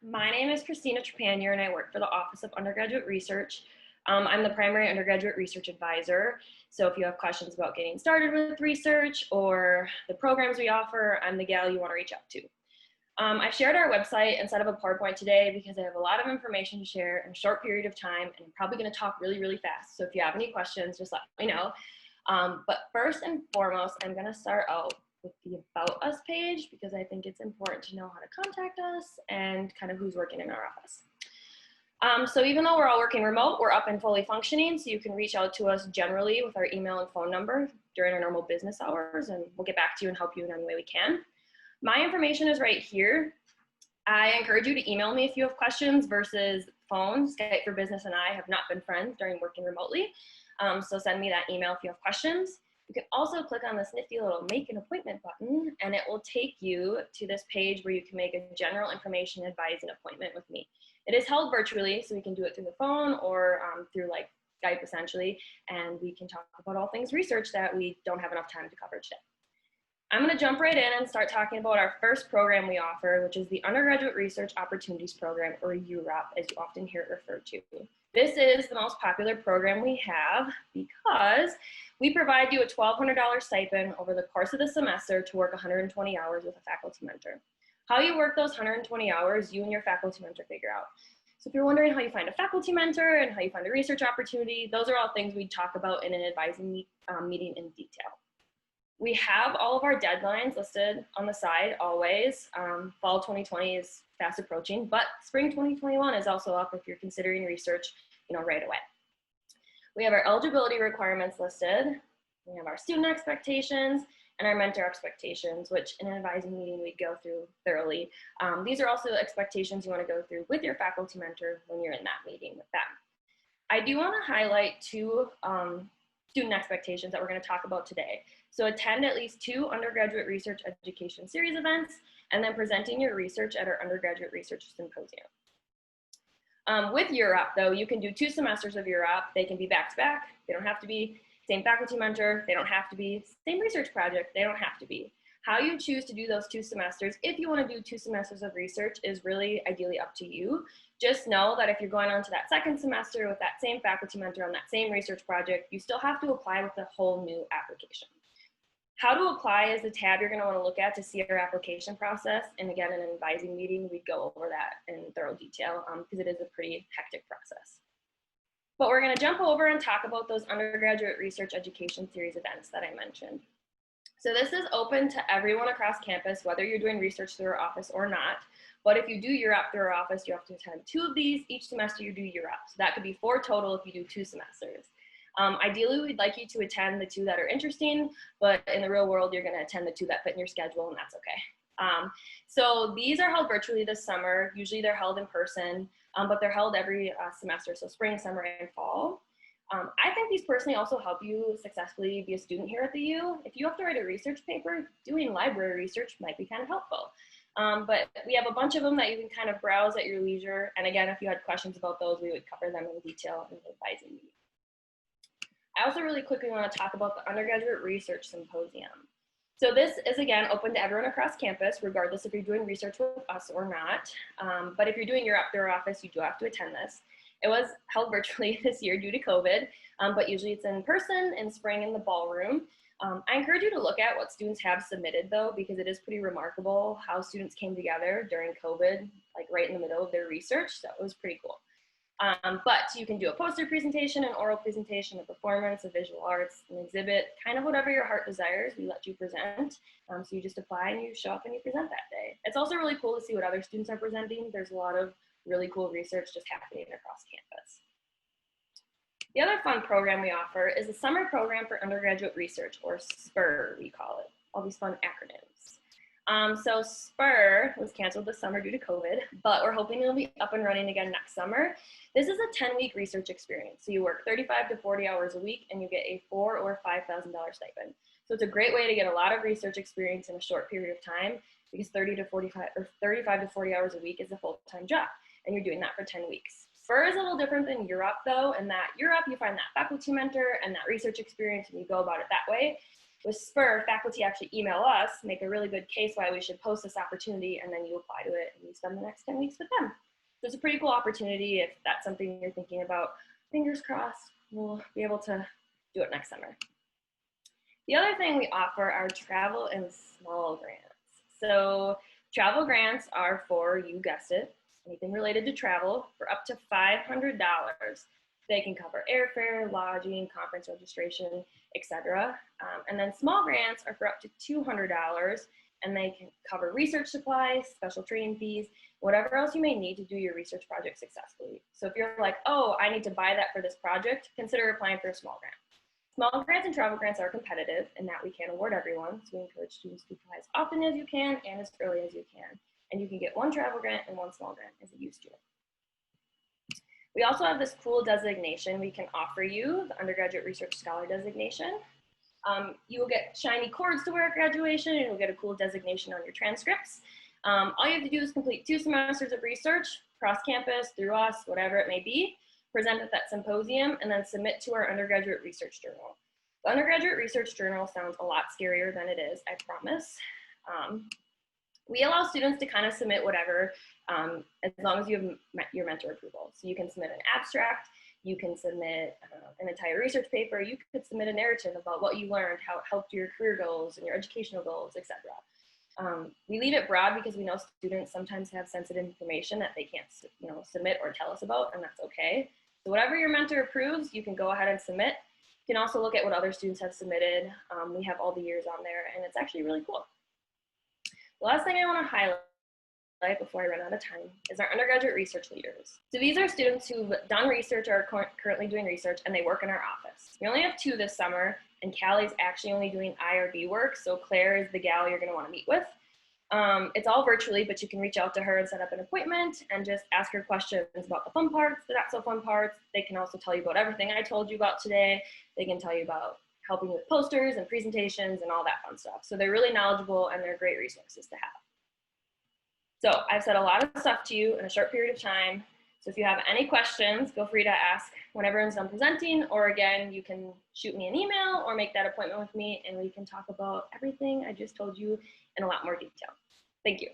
My name is Christina Trepanier, and I work for the Office of Undergraduate Research. I'm the primary undergraduate research advisor. So if you have questions about getting started with research or the programs we offer, I'm the gal you want to reach out to. I've shared our website and set up a PowerPoint today because I have a lot of information to share in a short period of time, and I'm probably going to talk really, really fast. So if you have any questions, just let me know. But first and foremost, I'm going to start out with the About Us page because I think it's important to know how to contact us and kind of who's working in our office. So even though we're all working remote, we're up and fully functioning, so you can reach out to us generally with our email and phone number during our normal business hours, and we'll get back to you and help you in any way we can. My information is right here. I encourage you to email me if you have questions versus phone. Skype for Business and I have not been friends during working remotely, so send me that email if you have questions. You can also click on this nifty little Make an Appointment button, and it will take you to this page where you can make a general information advising appointment with me. It is held virtually, so we can do it through the phone or through like Skype essentially, and we can talk about all things research that we don't have enough time to cover today. I'm going to jump right in and start talking about our first program we offer, which is the Undergraduate Research Opportunities Program, or UROP, as you often hear it referred to. This is the most popular program we have because we provide you a $1,200 stipend over the course of the semester to work 120 hours with a faculty mentor. How you work those 120 hours, you and your faculty mentor figure out. So if you're wondering how you find a faculty mentor and how you find a research opportunity, those are all things we talk about in an advising meeting in detail. We have all of our deadlines listed on the side always. Fall 2020 is fast approaching, but spring 2021 is also up if you're considering research, right away. We have our eligibility requirements listed. We have our student expectations and our mentor expectations, which in an advising meeting we go through thoroughly. These are also expectations you want to go through with your faculty mentor when you're in that meeting with them. I do want to highlight two student expectations that we're going to talk about today. So attend at least 2 undergraduate research education series events, and then presenting your research at our undergraduate research symposium. With UROP though, you can do 2 semesters of UROP. They can be back-to-back. They don't have to be same faculty mentor. They don't have to be same research project. They don't have to be. How you choose to do those 2 semesters, if you want to do 2 semesters of research, is really ideally up to you. Just know that if you're going on to that second semester with that same faculty mentor on that same research project, you still have to apply with a whole new application. How to apply is the tab you're going to want to look at to see our application process. And again, in an advising meeting, we'd go over that in thorough detail because it is a pretty hectic process. But we're going to jump over and talk about those undergraduate research education series events that I mentioned. So this is open to everyone across campus, whether you're doing research through our office or not. But if you do UROP through our office, you have to attend 2 of these. Each semester you do UROP. So that could be 4 total if you do 2 semesters. Ideally, we'd like you to attend the 2 that are interesting, but in the real world, you're going to attend the 2 that fit in your schedule, and that's okay. So these are held virtually this summer. Usually they're held in person, but they're held every semester, so spring, summer, and fall. I think these personally also help you successfully be a student here at the U. If you have to write a research paper, doing library research might be kind of helpful. But we have a bunch of them that you can kind of browse at your leisure. And again, if you had questions about those, we would cover them in detail in the advising meeting. I also really quickly want to talk about the Undergraduate Research Symposium. So this is, again, open to everyone across campus, regardless if you're doing research with us or not. But if you're doing your through our office, you do have to attend this. It was held virtually this year due to COVID, but usually it's in person in spring in the ballroom. I encourage you to look at what students have submitted though, because it is pretty remarkable how students came together during COVID, like right in the middle of their research. So it was pretty cool. But you can do a poster presentation, an oral presentation, a performance, a visual arts, an exhibit, kind of whatever your heart desires, we let you present. So you just apply and you show up and you present that day. It's also really cool to see what other students are presenting. There's a lot of really cool research just happening across campus. The other fun program we offer is the Summer Program for Undergraduate Research, or SPUR, we call it. All these fun acronyms. So SPUR was canceled this summer due to COVID, but we're hoping it'll be up and running again next summer. This is a 10-week research experience. So you work 35 to 40 hours a week and you get a $4,000 or $5,000 stipend. So it's a great way to get a lot of research experience in a short period of time because 35 to 40 hours a week is a full-time job and you're doing that for 10 weeks. SPUR is a little different than UROP though, in that UROP you find that faculty mentor and that research experience and you go about it that way. With Spur, faculty actually email us, make a really good case why we should post this opportunity, and then you apply to it and you spend the next 10 weeks with them. So it's a pretty cool opportunity if that's something you're thinking about. Fingers crossed, we'll be able to do it next summer. The other thing we offer are travel and small grants. So travel grants are for, you guessed it, anything related to travel for up to $500. They can cover airfare, lodging, conference registration, etc. And then small grants are for up to $200, and they can cover research supplies, special training fees, whatever else you may need to do your research project successfully. So if you're like, oh, I need to buy that for this project, consider applying for a small grant. Small grants and travel grants are competitive in that we can't award everyone, so we encourage students to apply as often as you can and as early as you can. And you can get one travel grant and one small grant as a U student. We also have this cool designation we can offer you, the Undergraduate Research Scholar designation. You will get shiny cords to wear at graduation, and you'll get a cool designation on your transcripts. All you have to do is complete 2 semesters of research, cross-campus, through us, whatever it may be, present at that symposium, and then submit to our Undergraduate Research Journal. The Undergraduate Research Journal sounds a lot scarier than it is, I promise. We allow students to kind of submit whatever, as long as you have your mentor approval. So you can submit an abstract, you can submit an entire research paper, you could submit a narrative about what you learned, how it helped your career goals and your educational goals, etc. We leave it broad because we know students sometimes have sensitive information that they can't submit or tell us about, and that's okay. So whatever your mentor approves, you can go ahead and submit. You can also look at what other students have submitted. We have all the years on there, and it's actually really cool. The last thing I want to highlight before I run out of time is our undergraduate research leaders. So these are students who've done research or are currently doing research, and they work in our office. We only have 2 this summer, and Callie's actually only doing IRB work, so Claire is the gal you're going to want to meet with. It's all virtually, but you can reach out to her and set up an appointment and just ask her questions about the fun parts, the not so fun parts. They can also tell you about everything I told you about today. They can tell you about helping with posters and presentations and all that fun stuff. So they're really knowledgeable, and they're great resources to have. So I've said a lot of stuff to you in a short period of time. So if you have any questions, feel free to ask when everyone's done presenting, or again, you can shoot me an email or make that appointment with me, and we can talk about everything I just told you in a lot more detail. Thank you.